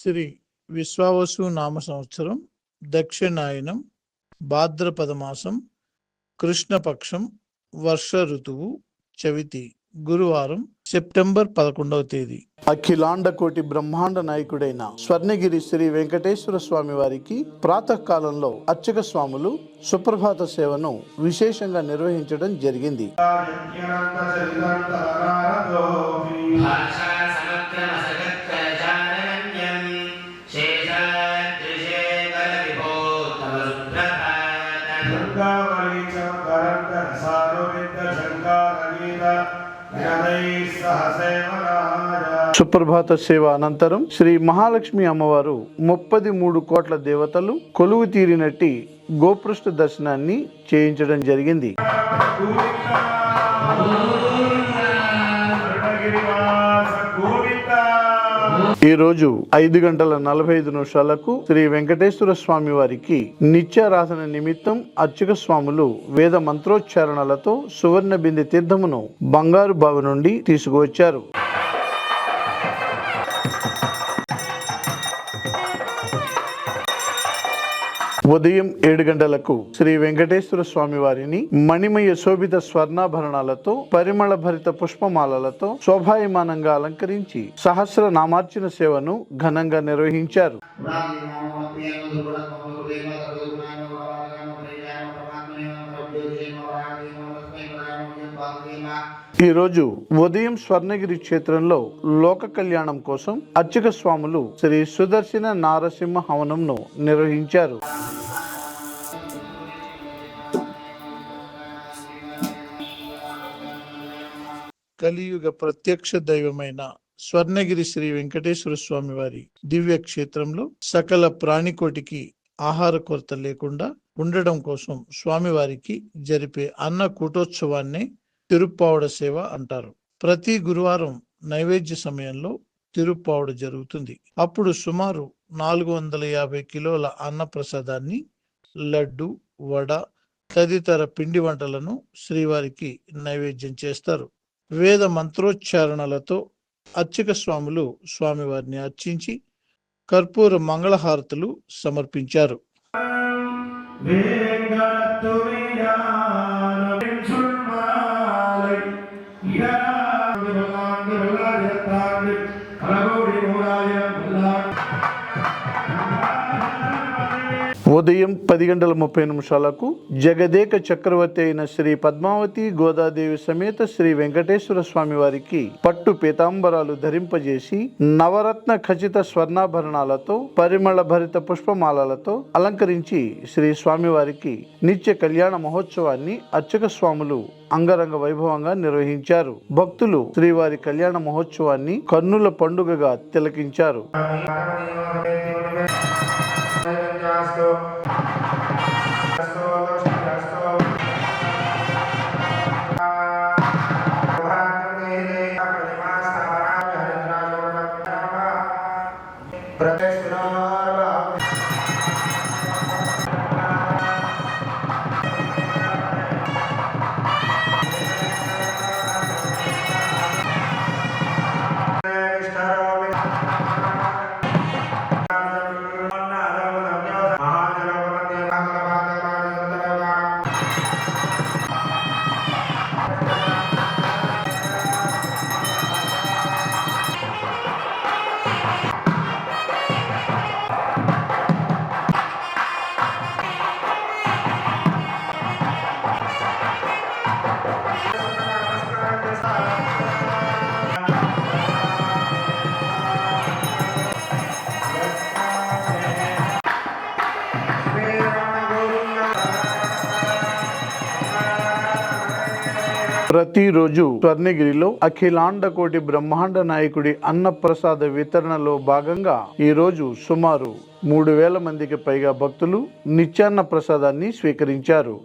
శ్రీ విశ్వావసు నామ సంవత్సరం దక్షిణాయనం భాద్రపద మాసం కృష్ణపక్షం వర్ష ఋతువు చవితి గురువారం సెప్టెంబర్ 11వ తేదీ. అఖిలాండ కోటి బ్రహ్మాండ నాయకుడైన స్వర్ణగిరి శ్రీ వెంకటేశ్వర స్వామి వారికి ప్రాతకాలంలో అర్చక స్వాములు సుప్రభాత సేవను విశేషంగా నిర్వహించడం జరిగింది. సుప్రభాత సేవ అనంతరం శ్రీ మహాలక్ష్మి అమ్మవారు 33 కోట్ల దేవతలు కొలువు తీరినట్టి గోపృష్ఠ దర్శనాన్ని చేయించడం జరిగింది. ఈ రోజు 5:45 శ్రీ వెంకటేశ్వర స్వామి వారికి నిత్యారాధన నిమిత్తం అర్చక స్వాములు వేద మంత్రోచ్చారణలతో సువర్ణ బిందె తీర్థమును బంగారు బావి నుండి తీసుకువచ్చారు. ఉదయం 7 గంటలకు శ్రీ వెంకటేశ్వర స్వామి వారిని మణిమయ శోభిత స్వర్ణాభరణాలతో పరిమళ భరిత పుష్పమాలలతో శోభాయమానంగా అలంకరించి సహస్ర నామార్చన సేవను ఘనంగా నిర్వహించారు. ఈ రోజు ఉదయం స్వర్ణగిరి క్షేత్రంలో లోక కళ్యాణం కోసం అర్చక స్వాములు శ్రీ సుదర్శన నారసింహ హవనంను నిర్వహించారు. కలియుగ ప్రత్యక్ష దైవమైన స్వర్ణగిరి శ్రీ వెంకటేశ్వర స్వామి వారి దివ్య క్షేత్రంలో సకల ప్రాణికోటికి ఆహార కొరత లేకుండా ఉండడం కోసం స్వామివారికి జరిపే అన్న కూటోత్సవాన్ని తిరుప్పావడ సేవ అంటారు. ప్రతి గురువారం నైవేద్య సమయంలో తిరుప్పావడ జరుగుతుంది. అప్పుడు సుమారు 450 కిలోల అన్న ప్రసాదాన్ని, లడ్డు, వడ తదితర పిండి వంటలను శ్రీవారికి నైవేద్యం చేస్తారు. వేద మంత్రోచ్చారణలతో అర్చక స్వాములు స్వామివారిని అర్చించి కర్పూర మంగళహారతులు సమర్పించారు. ఉదయం 10:30 జగదేక చక్రవర్తి అయిన శ్రీ పద్మావతి గోదాదేవి సమేత శ్రీ వెంకటేశ్వర స్వామి వారికి పట్టు పీతాంబరాలు ధరింపజేసి నవరత్న ఖచ్చిత స్వర్ణాభరణాలతో పరిమళ భరిత పుష్పమాలలతో అలంకరించి శ్రీ స్వామివారికి నిత్య కళ్యాణ మహోత్సవాన్ని అర్చక స్వాములు అంగరంగ వైభవంగా నిర్వహించారు. భక్తులు శ్రీవారి కళ్యాణ మహోత్సవాన్ని కన్నుల పండుగగా తిలకించారు. ప్రతిరోజు స్వర్ణగిరిలో అఖిలాండ కోటి బ్రహ్మాండ నాయకుడి అన్నప్రసాద వితరణలో భాగంగా ఈ రోజు సుమారు 3000 మందికి పైగా భక్తులు నిత్యాన్న ప్రసాదాన్ని స్వీకరించారు.